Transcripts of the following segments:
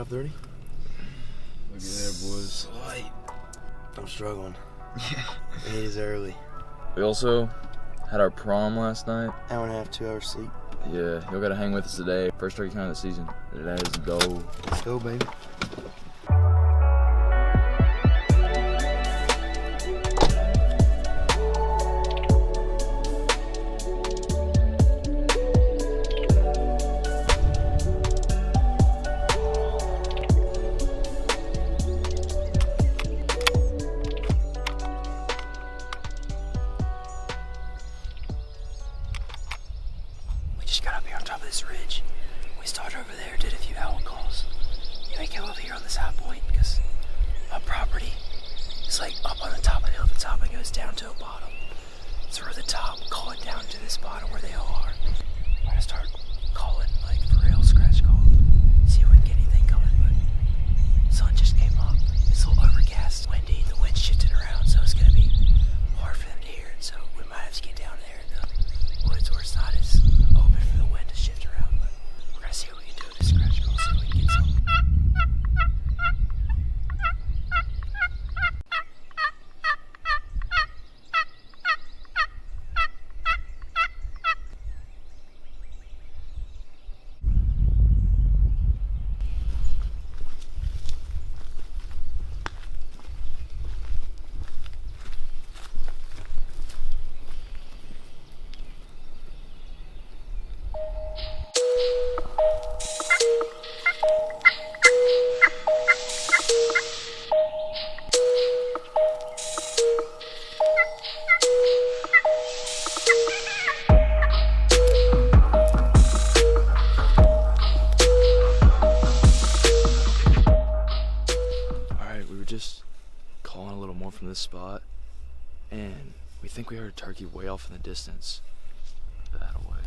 5:30? Look at that, boys. Light. I'm struggling. It is early. We also had our prom last night. Hour and a half, 2 hours sleep. Yeah, y'all gotta hang with us today. First turkey hunt of the season. Let's go. Let's go, baby. Ridge. We started over there, did a few owl calls. Then we came over here on this high point because my property is like up on the top of the hill at the top and goes down to a bottom. So we're at the top, calling down to this bottom where they all are. We're gonna start calling like for real scratch call. See if we can get anything coming, but the sun just came up. It's a little overcast, windy, the wind's shifting around, so it's gonna be hard for them to hear it. So we might have to get down there in the woods where it's not as open for the wind to shift around. But we're gonna see what we can do with this scratch call, see if we can get some. Just calling a little more from this spot, and we think we heard a turkey way off in the distance that way.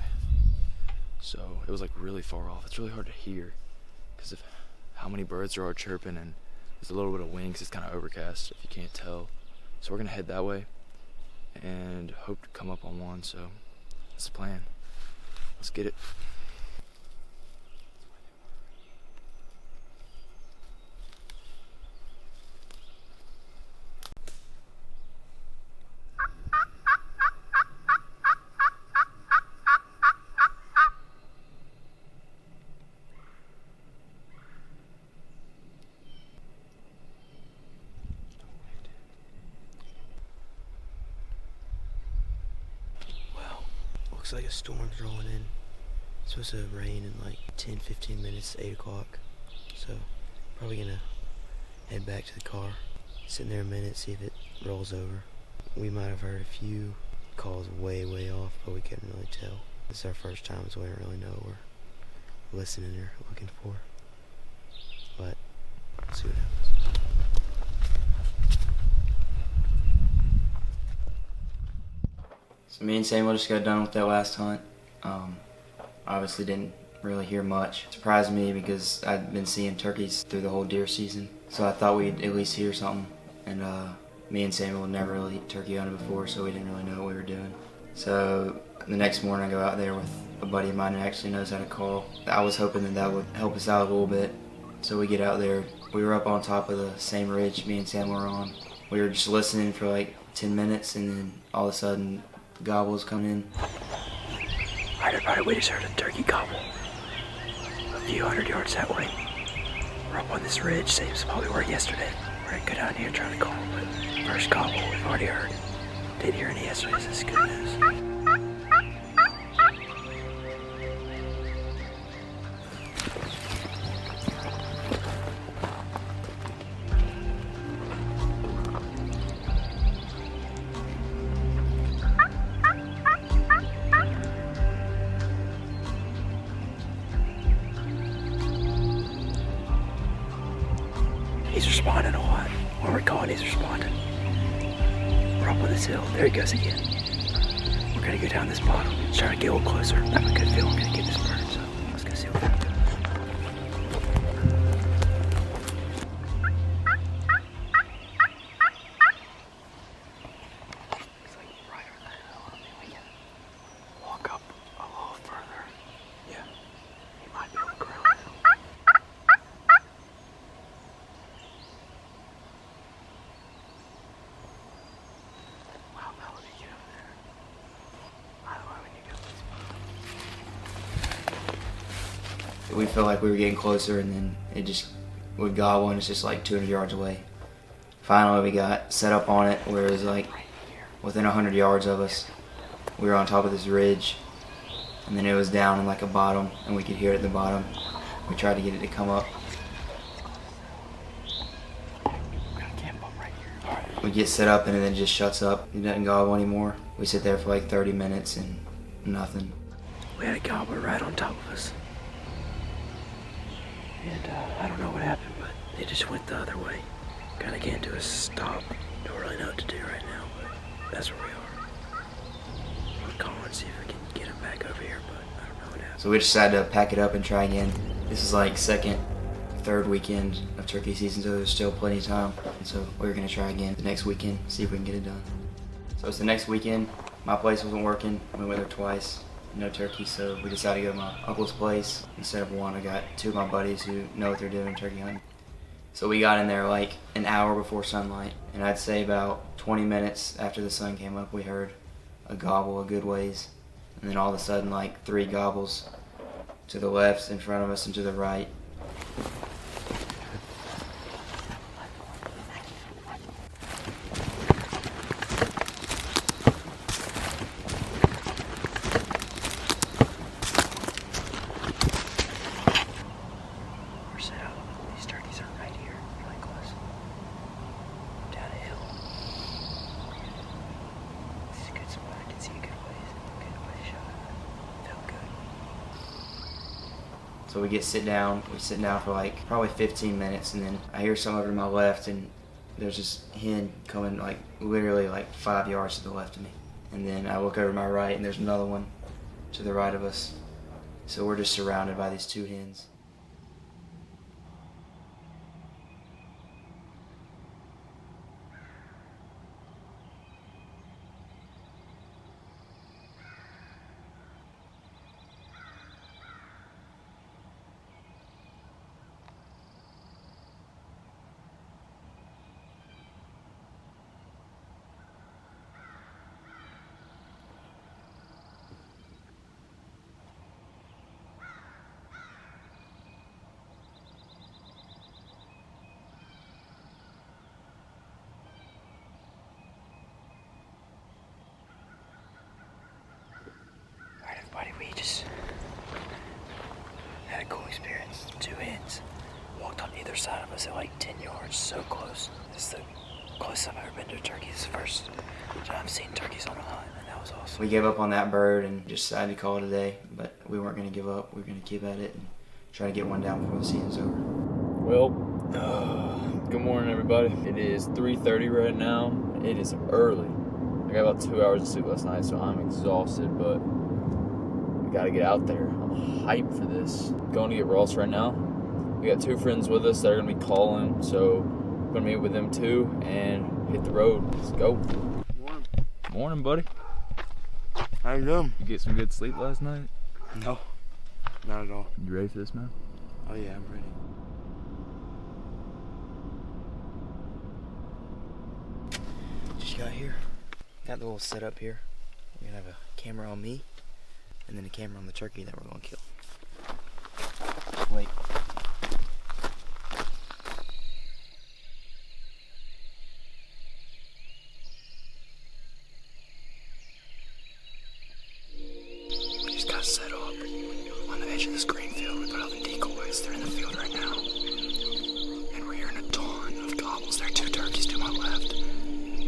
So it was like really far off. It's really hard to hear because of how many birds there are chirping, and there's a little bit of wind because it's kind of overcast if you can't tell. So we're gonna head that way and hope to come up on one. So that's the plan. Let's get it. Looks like a storm's rolling in. It's supposed to rain in like 10-15 minutes, 8 o'clock. So probably gonna head back to the car, sit in there a minute, see if it rolls over. We might have heard a few calls way off, but we couldn't really tell. This is our first time, so we don't really know what we're listening or looking for. But let's see what happens. So me and Samuel just got done with that last hunt. Obviously didn't really hear much. It surprised me because I'd been seeing turkeys through the whole deer season. So I thought we'd at least hear something. And me and Samuel had never really turkey hunted before, so we didn't really know what we were doing. So the next morning I go out there with a buddy of mine who actually knows how to call. I was hoping that would help us out a little bit. So we get out there. We were up on top of the same ridge me and Samuel were on. We were just listening for like 10 minutes, and then all of a sudden gobbles come in. Alright everybody, we just heard a turkey gobble a few hundred yards that way. We're up on this ridge, same spot we were yesterday. We're gonna go down here and try to call, but first gobble we've already heard. Didn't hear any yesterday, so this is good news. He's responding a lot. When we're calling, he's responding. We're up on this hill. There he goes again. We're gonna go down this bottom and try to get a little closer. I have a good feeling I'm gonna get this bird, so let's go see what we can do. It's like right over that hill. I mean, we can walk up a little further. Yeah. He might be on the ground. we felt like we were getting closer, and then it just would gobble, and it's just like 200 yards away. Finally, we got set up on it where it was like within 100 yards of us. We were on top of this ridge, and then it was down in like a bottom, and we could hear it at the bottom. We tried to get it to come up. We get set up, and then it just shuts up. It doesn't gobble anymore. We sit there for like 30 minutes and nothing. We had a gobbler right on top of us. And I don't know what happened, but it just went the other way. Kind of came to a stop. Don't really know what to do right now, but that's where we are. We'll call and see if we can get him back over here, but I don't know what happened. So we decided to pack it up and try again. This is like second, third weekend of turkey season, so there's still plenty of time. So we're gonna try again the next weekend, see if we can get it done. So it's the next weekend. My place wasn't working. We went there twice. No turkey, so we decided to go to my uncle's place. Instead of one, I got two of my buddies who know what they're doing turkey hunting. So we got in there like an hour before sunlight, and I'd say about 20 minutes after the sun came up, we heard a gobble a good ways, and then all of a sudden like 3 gobbles to the left, in front of us, and to the right. So we sit down for like probably 15 minutes, and then I hear something over to my left, and there's this hen coming like literally like 5 yards to the left of me. And then I look over to my right, and there's another one to the right of us. So we're just surrounded by these 2 hens. We just had a cool experience. 2 hens walked on either side of us at like 10 yards, so close. It's the closest I've ever been to a turkey. It's the first time I've seen turkeys on a hunt, and that was awesome. We gave up on that bird and just decided to call it a day, but we weren't going to give up. We were going to keep at it and try to get one down before the season's over. Well, good morning, everybody. It is 3:30 right now. It is early. I got about 2 hours of sleep last night, so I'm exhausted, but we gotta get out there. I'm hyped for this. Going to get Ross right now. We got 2 friends with us that are gonna be calling, so I'm gonna meet with them too and hit the road. Let's go. Morning. Morning, buddy. How you doing? You get some good sleep last night? No, not at all. You ready for this, man? Oh yeah, I'm ready. Just got here. Got the little setup here. We're gonna have a camera on me, and then a camera on the turkey that we're gonna kill. Wait. We just got set up on the edge of this green field. We put out the decoys. They're in the field right now. And we're hearing a ton of gobbles. There are 2 turkeys to my left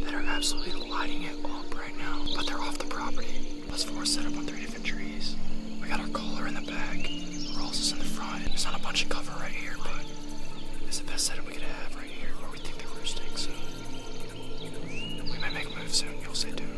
that are absolutely lighting it up right now. But they're off the property. Plus 4 set up on 3 different trees. We got our caller in the back. Ross is in the front. There's not a bunch of cover right here, but it's the best setup we could have right here where we think they're roosting. So we may make a move soon. You'll stay tuned.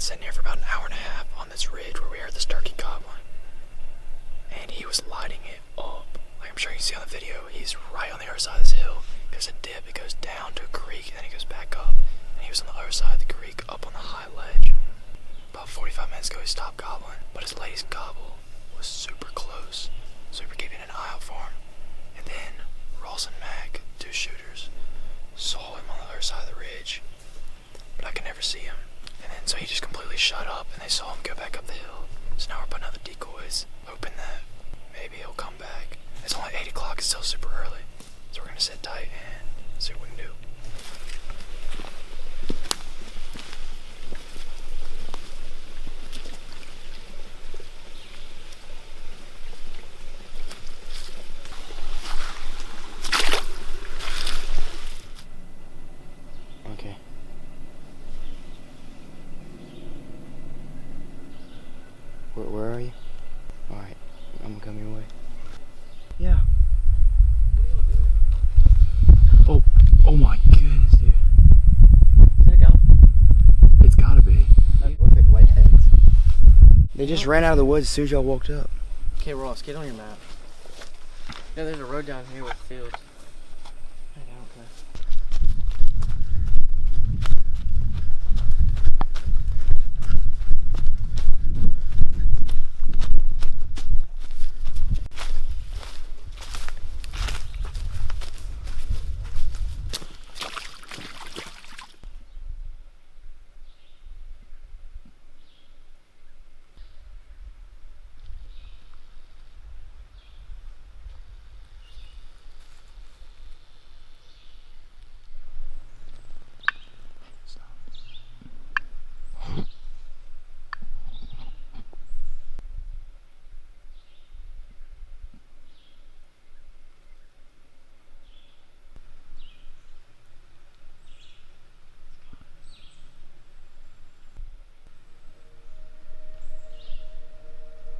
sitting here for about an hour and a half on this ridge where we heard this turkey gobbling. And he was lighting it up. Like I'm sure you can see on the video, he's right on the other side of this hill. There's a dip, it goes down to a creek, and then it goes back up. And he was on the other side of the creek, up on the high ledge. About 45 minutes ago, he stopped gobbling, but his latest gobble was super close. So we were keeping an eye out for him. And then Ross and Mac, 2 shooters, saw him on the other side of the ridge, but I could never see him. And then so he just completely shut up, and they saw him go back up the hill. So now we're putting out the decoys, hoping that maybe he'll come back. It's only 8 o'clock, it's still super early. So we're gonna sit tight and see what we can do. Okay. Where are you? Alright, I'm gonna come your way. Yeah. Oh my goodness, dude. Is that a gun? It's gotta be. Look like whiteheads. They just ran out of the woods as soon as y'all walked up. Okay, Ross, get on your map. Yeah, there's a road down here with fields. I don't care.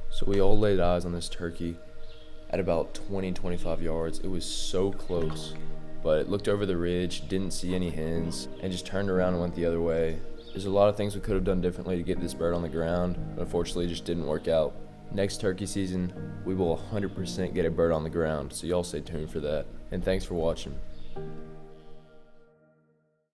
So we all laid eyes on this turkey at about 20-25 yards. It was so close, but it looked over the ridge, didn't see any hens, and just turned around and went the other way. There's a lot of things we could have done differently to get this bird on the ground, but unfortunately it just didn't work out. Next turkey season, we will 100% get a bird on the ground, so y'all stay tuned for that. And thanks for watching.